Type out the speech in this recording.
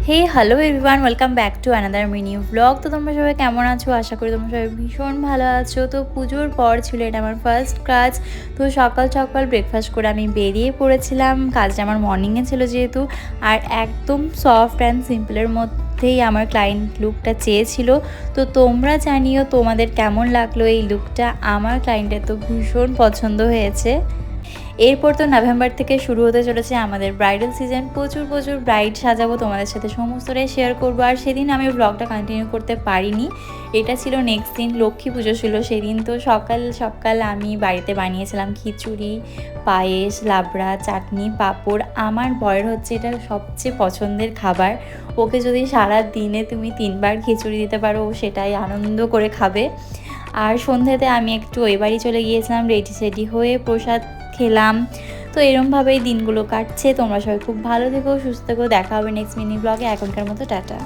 Hey hello everyone, welcome back to another mini vlog. তো তোমরা সবাই কেমন আছো? আশা করি তোমরা সবাই ভীষণ ভালো আছো। তো পুজোর পর ছিল এটা আমার ফার্স্ট কাজ। তো সকাল সকাল ব্রেকফাস্ট করে আমি বেরিয়ে পড়েছিলাম। কাজটা আমার মর্নিংয়ে ছিল যেহেতু, আর একদম সফট অ্যান্ড সিম্পলের মধ্যেই আমার ক্লায়েন্ট লুকটা চেয়েছিল। তো তোমরা জানিও তোমাদের কেমন লাগলো এই লুকটা। আমার ক্লায়েন্টের তো ভীষণ পছন্দ হয়েছে। এরপর তো নভেম্বর থেকে শুরু হতে চলেছে আমাদের ব্রাইডাল সিজন। প্রচুর প্রচুর ব্রাইড সাজাবো, তোমাদের সাথে সমস্তটাই শেয়ার করবো। আর সেদিন আমি ব্লগটা কন্টিনিউ করতে পারিনি, এটা ছিল নেক্সট দিন, লক্ষ্মী পুজো ছিল সেদিন। তো সকাল সকাল আমি বাড়িতে বানিয়েছিলাম খিচুড়ি, পায়েস, লাবড়া, চাটনি, পাঁপড়। আমার বরের হচ্ছে এটা সবচেয়ে পছন্দের খাবার। ওকে যদি সারা দিনে তুমি 3বার খিচুড়ি দিতে পারো, ও সেটাই আনন্দ করে খাবে। আর সন্ধ্যাতে আমি একটু ওই বাড়ি চলে গিয়েছিলাম, রেডি সেডি হয়ে প্রসাদ খেলাম। তো এরমভাবেই দিনগুলো কাটছে। তোমরা সবাই খুব ভালো থেকো, সুস্থ থেকো। দেখা হবে নেক্সট মিনি ব্লগে। এখনকার মতো টাটা।